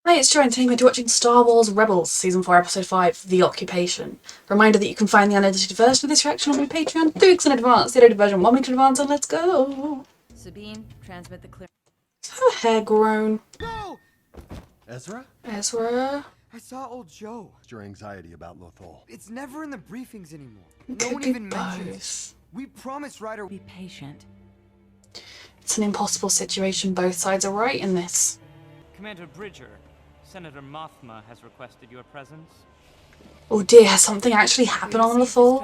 Hi, it's Joe and today we're watching Star Wars Rebels Season 4 Episode 5, The Occupation. Reminder that you can find the unedited version of this reaction on my Patreon 2 weeks in advance, the edited version 1 week in advance, and let's go! Sabine, transmit the clear. Is her hair grown? Go! Ezra? Ezra? I saw old Joe. What's your anxiety about Lothal? It's never in the briefings anymore. Could No one be even both. mentions. We promised Ryder. Be patient. It's an impossible situation, both sides are right in this. Commander Bridger, Senator Mothma has requested your presence. Oh dear, has something actually happened on Lothal?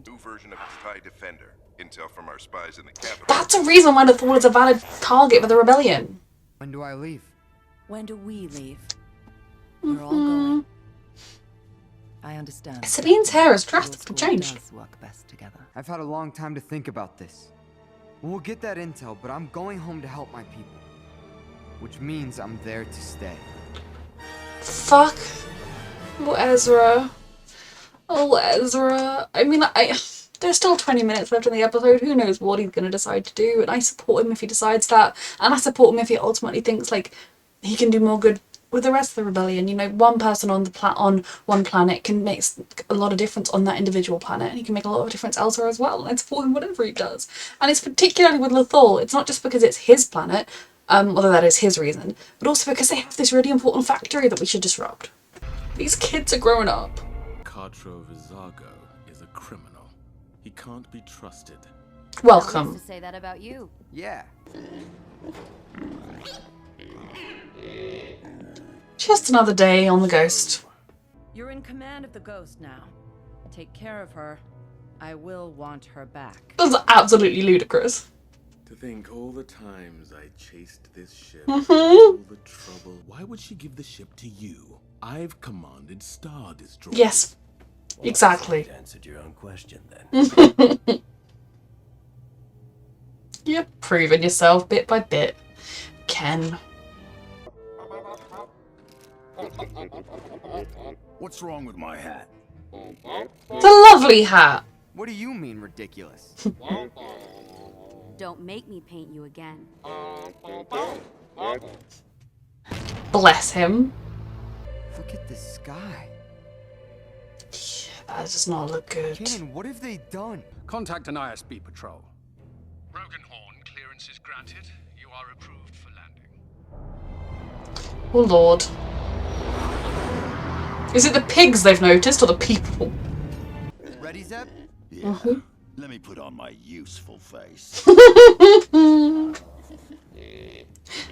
New version of the TIE Defender. Intel from our spies in the capital. That's a reason why Lothal is a valid target for the rebellion. When do I leave? When do we leave? We're all going. I understand. Sabine's hair has drastically changed. Does work best together. I've had a long time to think about this. We'll get that intel, but I'm going home to help my people. Which means I'm there to stay. Fuck. Oh, Ezra. Oh, Ezra. I mean, there's still 20 minutes left in the episode. Who knows what he's going to decide to do. And I support him if he decides that. And I support him if he ultimately thinks, like, he can do more good with the rest of the rebellion. You know, one person on on one planet can make a lot of difference on that individual planet. And he can make a lot of difference elsewhere as well. And I support him whatever he does. And it's particularly with Lothal. It's not just because it's his planet, although that is his reason, but also because they have this really important factory that we should disrupt. These kids are growing up. Cartro Vizago is a criminal. He can't be trusted. Welcome. To say that about you. Yeah. Just another day on the Ghost. You're in command of the Ghost now. Take care of her. I will want her back. That's absolutely ludicrous. To think all the times I chased this ship, Mm-hmm. all the trouble. Why would she give the ship to you? I've commanded Star Destroyers. Yes, exactly. You answered your own question then. You're proving yourself bit by bit, Ken. What's wrong with my hat? It's a lovely hat. What do you mean ridiculous? Don't make me paint you again. Bless him. Look at this sky. That does not look good. Kanan, what have they done? Contact an ISB patrol. Broken Horn, clearance is granted. You are approved for landing. Oh lord. Is it the pigs they've noticed or the people? Ready, Zeb? Yeah. Let me put on my useful face.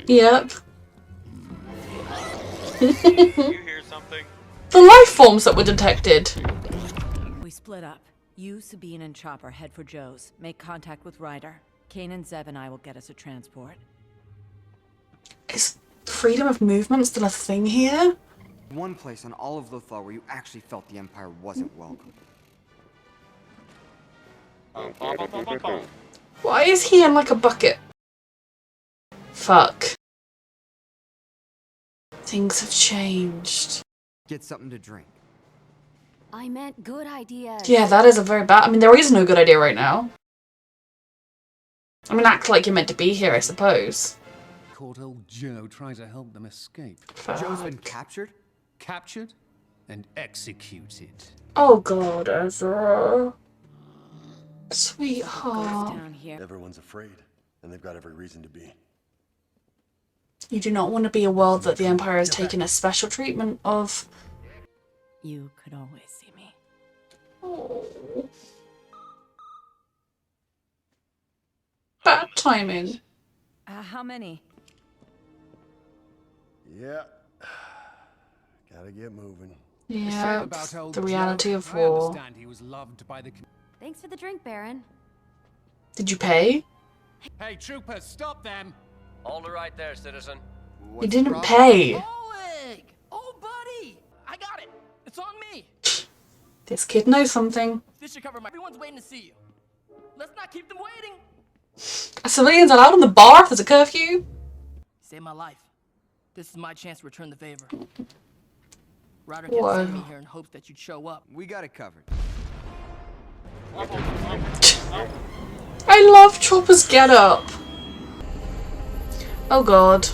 Yep. You hear something? The life forms that were detected. We split up. You, Sabine, and Chopper head for Joe's. Make contact with Ryder. Kanan, Zeb, and I will get us a transport. Is freedom of movement still a thing here? One place on all of Lothal where you actually felt the Empire wasn't welcome. Why is he in like a bucket? Fuck. Things have changed. Get something to drink. I meant good ideas. Yeah, that is a very bad. I mean, there is no good idea right now. I mean, act like you're meant to be here, I suppose. Caught old Joe trying to help them escape. Joe's been captured? Captured and executed. Oh god, Ezra. Ghost Sweetheart. down here. Everyone's afraid, and they've got every reason to be. You do not want to be a world that the Empire has taken a special treatment of. You could always see me. Oh. Bad timing. How many? Yeah. Gotta get moving. Yeah, About old the reality Joe. of I war. understand he was loved by the... Thanks for the drink, Baron. Did you pay? Hey, troopers, stop them! Hold it right there, citizen. You didn't pay. Oleg! Oh, buddy! I got it! It's on me! This kid knows something. This should cover my... Everyone's waiting to see you. Let's not keep them waiting! Are civilians allowed in the bar if there's a curfew? Saved my life. This is my chance to return the favor. Ryder Whoa. kept sending me here in hopes that you'd show up. We got it covered. I love Chopper's getup. Oh god.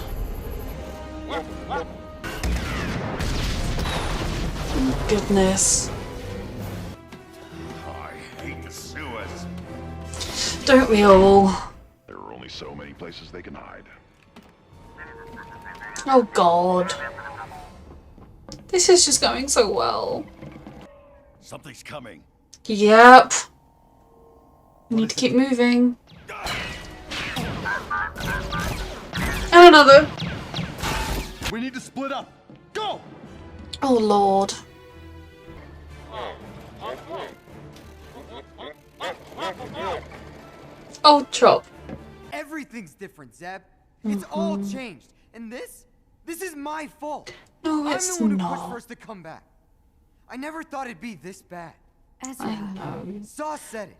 goodness. I hate the sewers. Don't we all? There are only so many places they can hide. Oh god. This is just going so well. Something's coming. Yep. We need to keep moving. And another. We need to split up. Go! Oh lord. Oh, Chop. Everything's different, Zeb. It's all changed. And this is my fault. No, it's I'm the one who pushed not. for us to come back. I never thought it'd be this bad. Ezra. I know. Saw said it.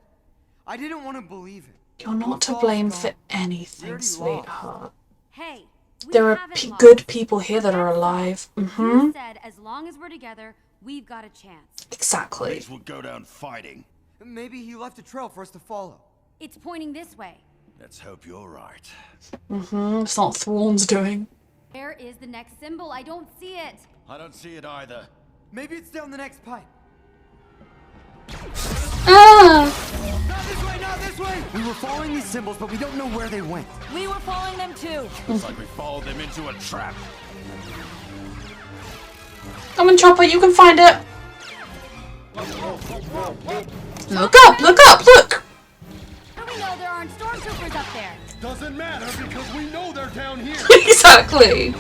I didn't want to believe it. You're not to Lothal's blame gone. for We anything, already sweetheart. Hey, we There are haven't lost. good people here that are alive. You said as long as we're together, we've got a chance. Exactly. These will go down fighting. Maybe he left a trail for us to follow. It's pointing this way. Let's hope you're right. It's not Thrawn's doing. Where is the next symbol? I don't see it. I don't see it either. Maybe it's down the next pipe. Ah! Not this way, not this way! We were following these symbols, but we don't know where they went. We were following them too. Looks like we followed them into a trap. Come on, Chopper, you can find it. Look up, look up, look! How do we know there aren't stormtroopers up there? Doesn't matter because we know they're down here. Exactly.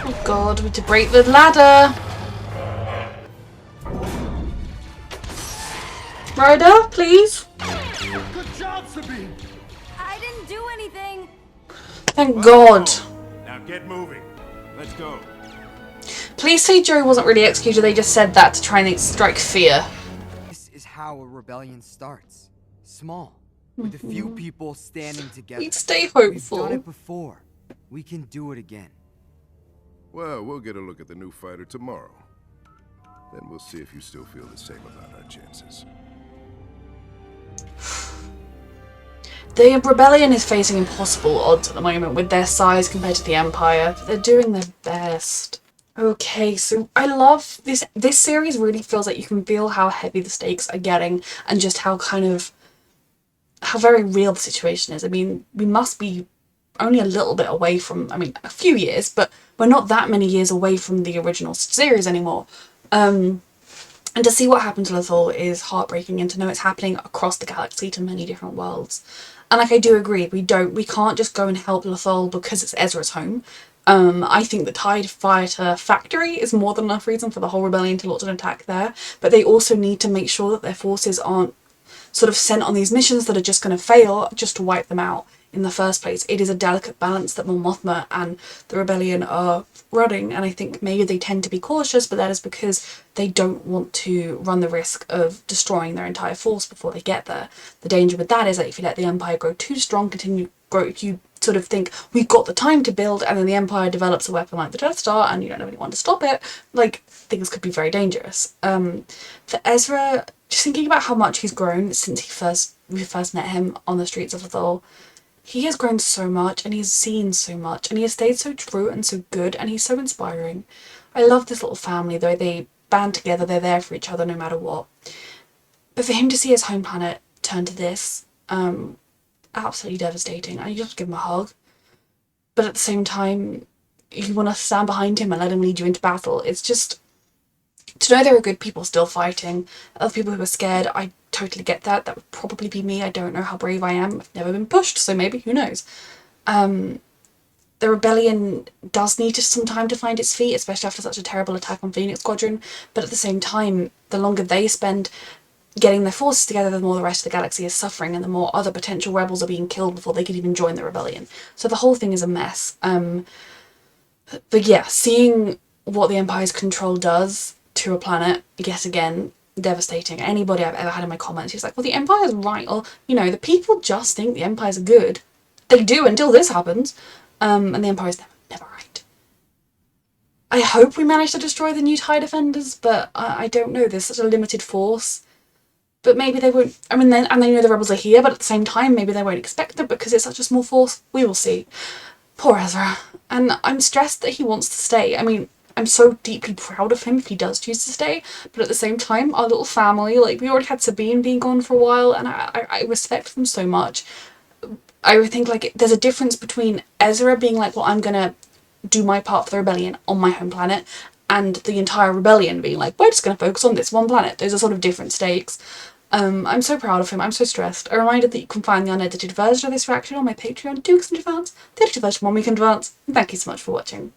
Oh god, we need to break the ladder. Ryder, please. Good job, Sabine. I didn't do anything. Thank God. Now get moving. Let's go. Please say Joe wasn't really executed, they just said that to try and strike fear. This is how a rebellion starts. Small. With a few people standing together. We'd stay We've done hopeful. it before. We can do it again. Well, we'll get a look at the new fighter tomorrow. Then we'll see if you still feel the same about our chances. The rebellion is facing impossible odds at the moment with their size compared to the Empire. They're doing their best. Okay, so I love this. This series really feels like you can feel how heavy the stakes are getting and just how very real the situation is. I mean, we must be only a little bit away from, I mean, a few years, but we're not that many years away from the original series anymore. And to see what happened to Lothal is heartbreaking, and to know it's happening across the galaxy to many different worlds. And like, I do agree, we can't just go and help Lothal because it's Ezra's home. I think the TIE Fighter factory is more than enough reason for the whole rebellion to launch an attack there, but they also need to make sure that their forces aren't sort of sent on these missions that are just going to fail just to wipe them out in the first place. It is a delicate balance that Mon Mothma and the rebellion are running, and I think maybe they tend to be cautious, but that is because they don't want to run the risk of destroying their entire force before they get there. The danger with that is that if you let the Empire grow too strong, continue grow, if you sort of think we've got the time to build, and then the Empire develops a weapon like the Death Star and you don't have anyone to stop it, like, things could be very dangerous. For Ezra, just thinking about how much he's grown since we first met him on the streets of Lothal, he has grown so much, and he's seen so much, and he has stayed so true and so good, and he's so inspiring. I love this little family, though. They band together, they're there for each other no matter what. But for him to see his home planet turn to this, absolutely devastating. And you just give him a hug. But at the same time, you want to stand behind him and let him lead you into battle. It's just, to know there are good people still fighting, other people who are scared, I totally get that. That would probably be me. I don't know how brave I am. I've never been pushed, so maybe, who knows. The rebellion does need some time to find its feet, especially after such a terrible attack on Phoenix Squadron, but at the same time, the longer they spend getting their forces together, the more the rest of the galaxy is suffering, and the more other potential rebels are being killed before they can even join the rebellion. So the whole thing is a mess. But yeah, seeing what the Empire's control does to a planet, yet again, devastating. Anybody I've ever had in my comments who's like, well, the Empire's right, or, you know, the people just think the Empire's good. They do until this happens. And the Empire's never right. I hope we manage to destroy the new TIE Defenders, but I don't know. There's such a limited force. But maybe they won't. I mean, and they know the rebels are here, but at the same time, maybe they won't expect them because it's such a small force. We will see. Poor Ezra. And I'm stressed that he wants to stay. I mean, I'm so deeply proud of him if he does choose to stay, but at the same time, our little family, like, we already had Sabine being gone for a while, and I respect them so much. I would think, like, there's a difference between Ezra being like, well, I'm gonna do my part for the rebellion on my home planet, and the entire rebellion being like, we're just gonna focus on this one planet. Those are sort of different stakes. I'm so proud of him. I'm so stressed. A reminder that you can find the unedited version of this reaction on my Patreon. Do consider advance. The edited version 1 week in advance. And thank you so much for watching.